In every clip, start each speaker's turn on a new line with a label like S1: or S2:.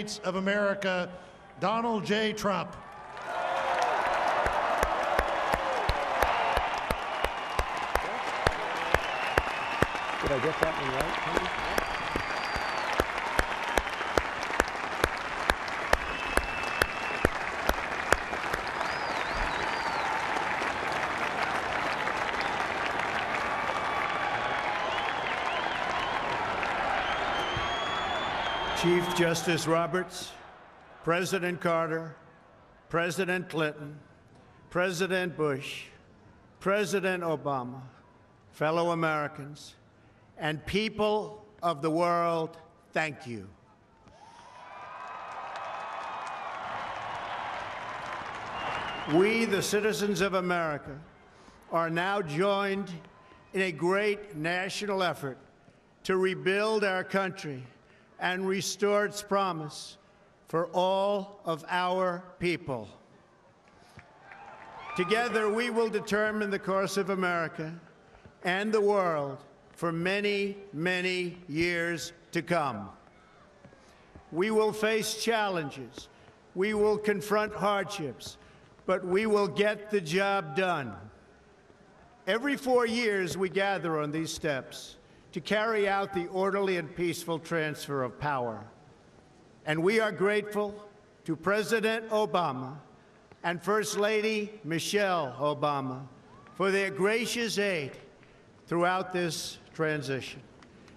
S1: States of America, Donald J. Trump.
S2: Did I get that one right?
S3: Chief Justice Roberts, President Carter, President Clinton, President Bush, President Obama, fellow Americans, and people of the world, thank you. We, the citizens of America, are now joined in a great national effort to rebuild our country and restore its promise for all of our people. Together, we will determine the course of America and the world for many, many years to come. We will face challenges. We will confront hardships, but we will get the job done. Every 4 years, we gather on these steps to carry out the orderly and peaceful transfer of power. And we are grateful to President Obama and First Lady Michelle Obama for their gracious aid throughout this transition.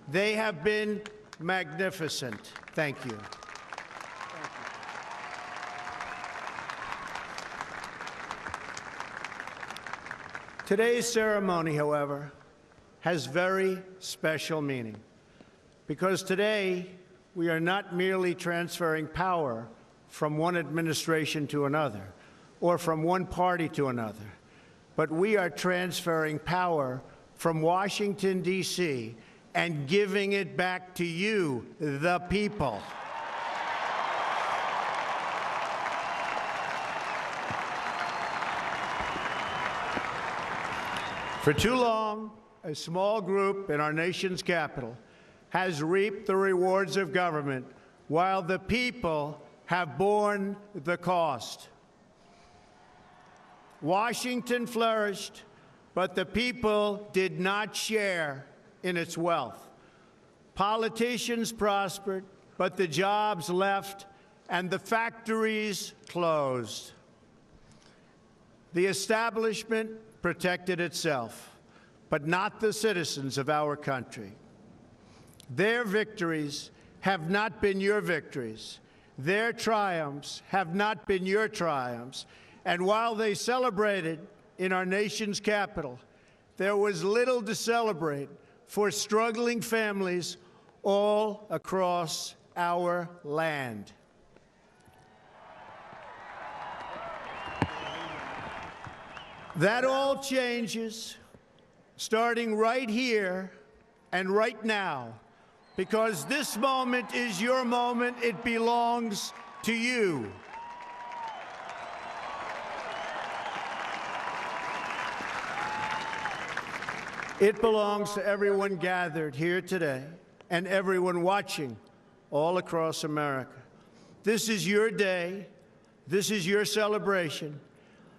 S3: They have been magnificent. Thank you. Today's ceremony, however, has very special meaning, because today we are not merely transferring power from one administration to another or from one party to another, but we are transferring power from Washington, D.C., and giving it back to you, the people. For too long, a small group in our nation's capital has reaped the rewards of government while the people have borne the cost. Washington flourished, but the people did not share in its wealth. Politicians prospered, but the jobs left and the factories closed. The establishment protected itself, but not the citizens of our country. Their victories have not been your victories. Their triumphs have not been your triumphs. And while they celebrated in our nation's capital, there was little to celebrate for struggling families all across our land. That all changes starting right here and right now, because this moment is your moment. It belongs to you. It belongs to everyone gathered here today and everyone watching all across America. This is your day. This is your celebration.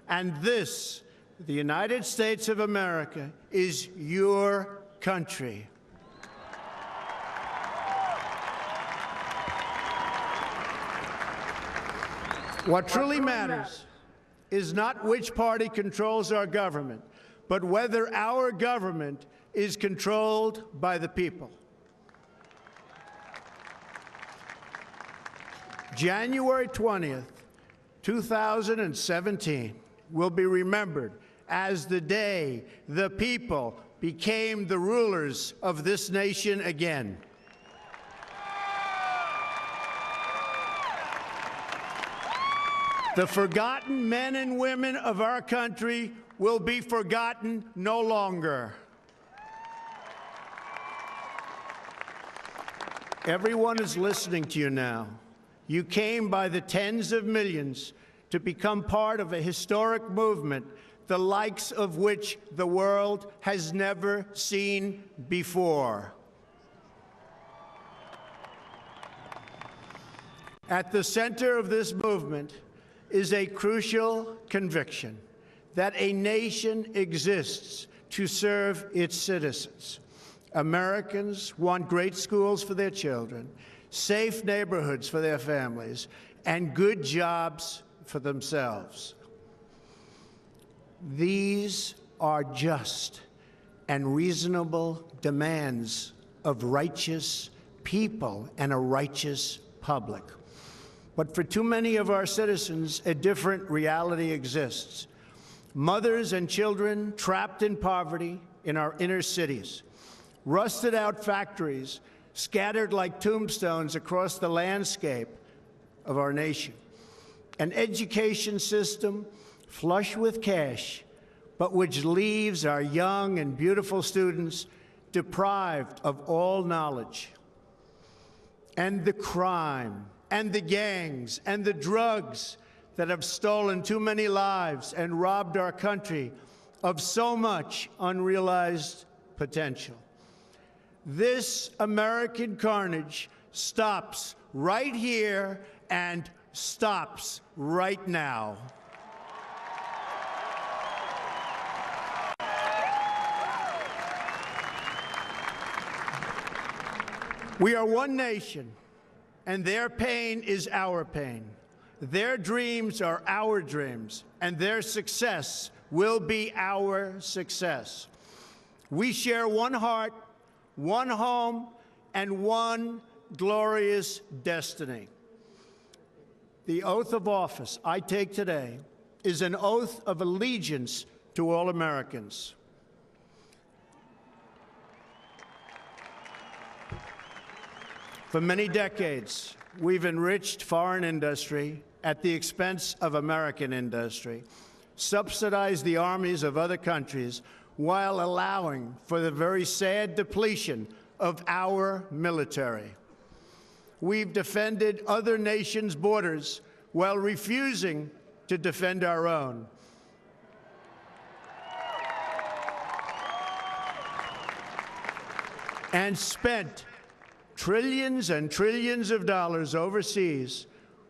S3: And this, the United States of America, is your country. What truly matters is not which party controls our government, but whether our government is controlled by the people. January 20th, 2017 will be remembered as the day the people became the rulers of this nation again. The forgotten men and women of our country will be forgotten no longer. Everyone is listening to you now. You came by the tens of millions to become part of a historic movement, the likes of which the world has never seen before. At the center of this movement is a crucial conviction that a nation exists to serve its citizens. Americans want great schools for their children, safe neighborhoods for their families, and good jobs for themselves. These are just and reasonable demands of righteous people and a righteous public. But for too many of our citizens, a different reality exists. Mothers and children trapped in poverty in our inner cities, rusted out factories scattered like tombstones across the landscape of our nation, an education system flush with cash, but which leaves our young and beautiful students deprived of all knowledge. And the crime, and the gangs, and the drugs that have stolen too many lives and robbed our country of so much unrealized potential. This American carnage stops right here and stops right now. We are one nation, and their pain is our pain. Their dreams are our dreams, and their success will be our success. We share one heart, one home, and one glorious destiny. The oath of office I take today is an oath of allegiance to all Americans. For many decades, we've enriched foreign industry at the expense of American industry, subsidized the armies of other countries while allowing for the very sad depletion of our military. We've defended other nations' borders while refusing to defend our own. And spent trillions and trillions of dollars overseas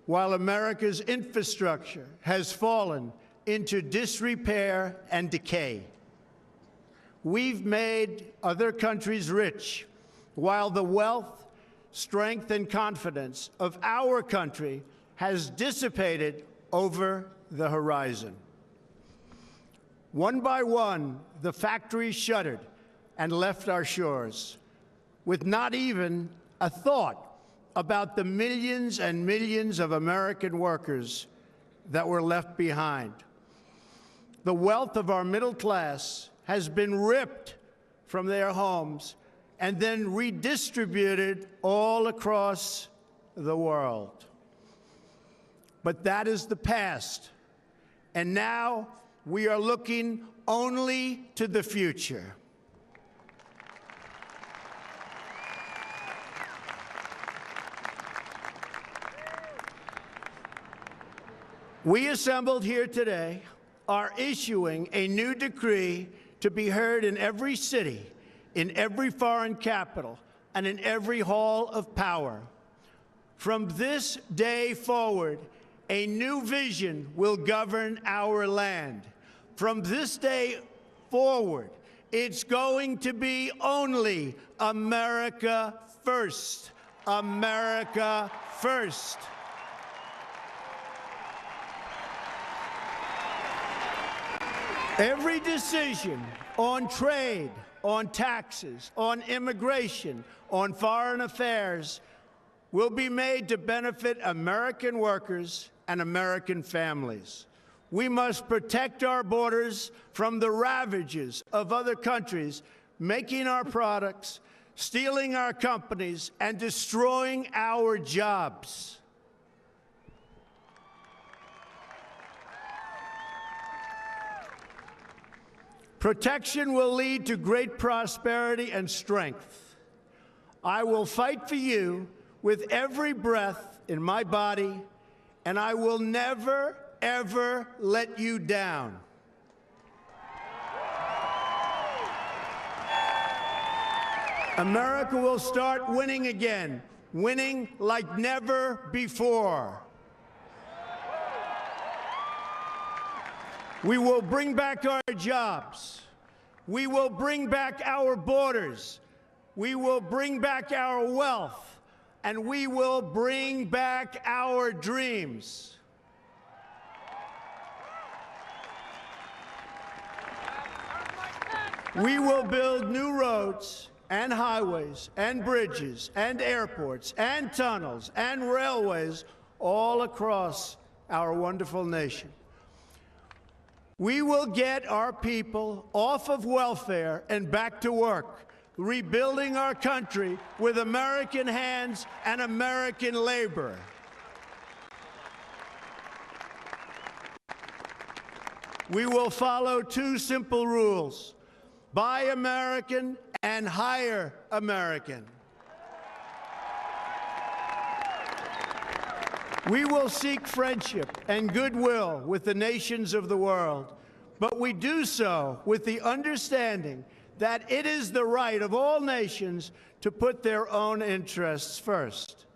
S3: while America's infrastructure has fallen into disrepair and decay. We've made other countries rich while the wealth, strength, and confidence of our country has dissipated over the horizon. One by one, the factories shuttered and left our shores, with not even a thought about the millions and millions of American workers that were left behind. The wealth of our middle class has been ripped from their homes and then redistributed all across the world. But that is the past, and now we are looking only to the future. We assembled here today are issuing a new decree to be heard in every city, in every foreign capital, and in every hall of power. From this day forward, a new vision will govern our land. From this day forward, it's going to be only America first. America first. Every decision on trade, on taxes, on immigration, on foreign affairs will be made to benefit American workers and American families. We must protect our borders from the ravages of other countries, making our products, stealing our companies, and destroying our jobs. Protection will lead to great prosperity and strength. I will fight for you with every breath in my body, and I will never, ever let you down. America will start winning again winning like never before. We will bring back our jobs. We will bring back our borders. We will bring back our wealth. And we will bring back our dreams. We will build new roads and highways and bridges and airports and tunnels and railways all across our wonderful nation. We will get our people off of welfare and back to work, rebuilding our country with American hands and American labor. We will follow two simple rules: buy American and hire American. We will seek friendship and goodwill with the nations of the world, but we do so with the understanding that it is the right of all nations to put their own interests first.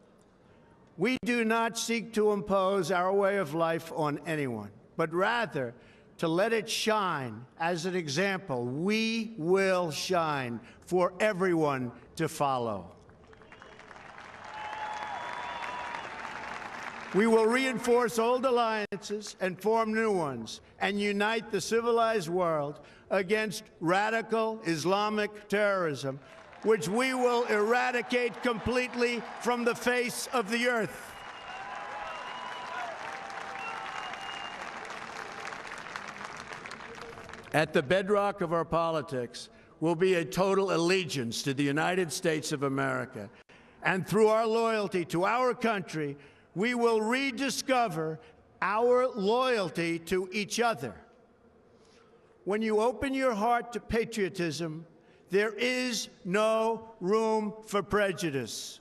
S3: We do not seek to impose our way of life on anyone, but rather to let it shine as an example. We will shine for everyone to follow. We will reinforce old alliances and form new ones and unite the civilized world against radical Islamic terrorism, which we will eradicate completely from the face of the earth. At the bedrock of our politics will be a total allegiance to the United States of America. And through our loyalty to our country, we will rediscover our loyalty to each other. When you open your heart to patriotism, there is no room for prejudice.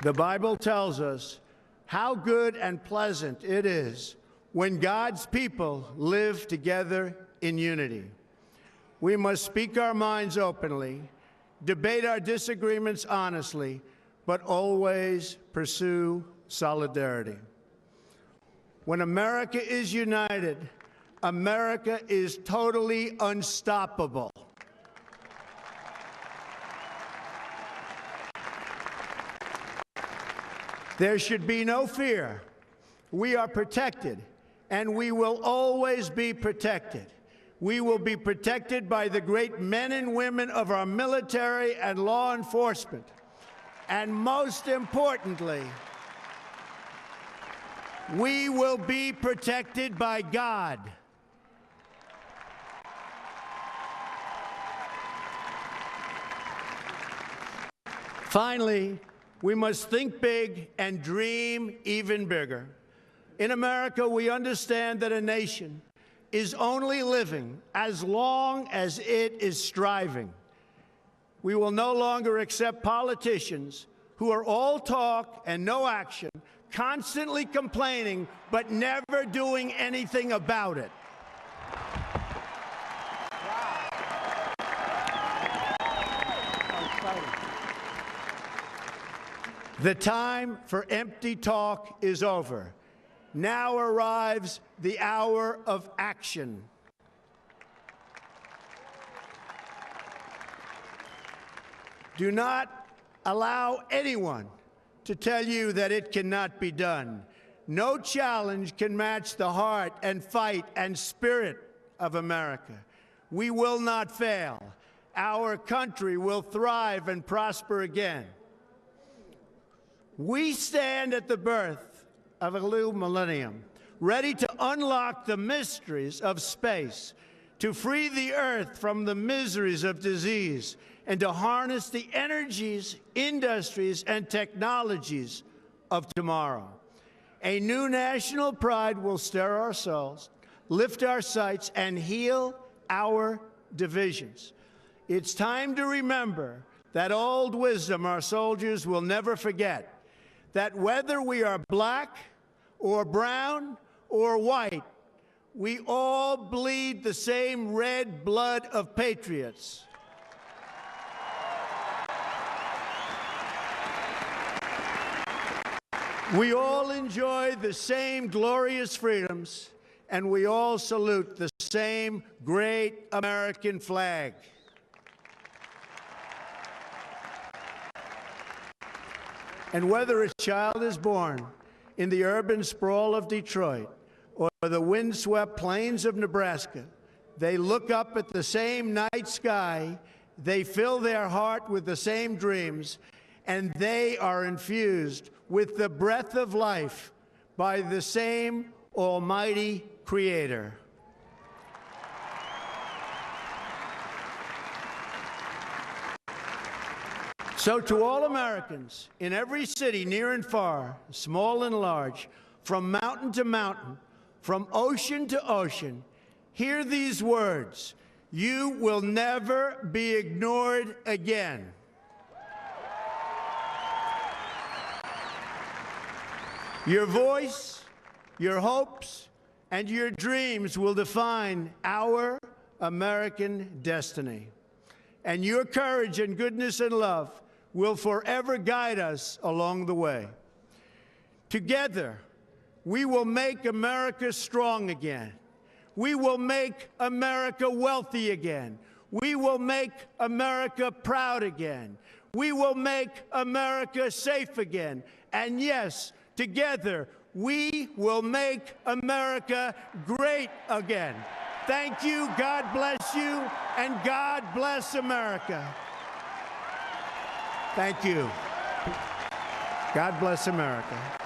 S3: The Bible tells us how good and pleasant it is when God's people live together in unity. We must speak our minds openly, debate our disagreements honestly, but always pursue solidarity. When America is united, America is totally unstoppable. There should be no fear. We are protected, and we will always be protected. We will be protected by the great men and women of our military and law enforcement. And most importantly, we will be protected by God. Finally, we must think big and dream even bigger. In America, we understand that a nation is only living as long as it is striving. We will no longer accept politicians who are all talk and no action, constantly complaining but never doing anything about it. The time for empty talk is over. Now arrives the hour of action. Do not allow anyone to tell you that it cannot be done. No challenge can match the heart and fight and spirit of America. We will not fail. Our country will thrive and prosper again. We stand at the birth of a new millennium, ready to unlock the mysteries of space, to free the earth from the miseries of disease, and to harness the energies, industries, and technologies of tomorrow. A new national pride will stir our souls, lift our sights, and heal our divisions. It's time to remember that old wisdom our soldiers will never forget, that whether we are black or brown or white, we all bleed the same red blood of patriots. We all enjoy the same glorious freedoms, and we all salute the same great American flag. And whether a child is born in the urban sprawl of Detroit or the windswept plains of Nebraska, they look up at the same night sky, they fill their heart with the same dreams, and they are infused with the breath of life by the same almighty Creator. So to all Americans in every city, near and far, small and large, from mountain to mountain, from ocean to ocean, hear these words: you will never be ignored again. Your voice, your hopes, and your dreams will define our American destiny. And your courage and goodness and love will forever guide us along the way. Together, we will make America strong again. We will make America wealthy again. We will make America proud again. We will make America safe again. And yes, together, we will make America great again. Thank you, God bless you, and God bless America. Thank you. God bless America.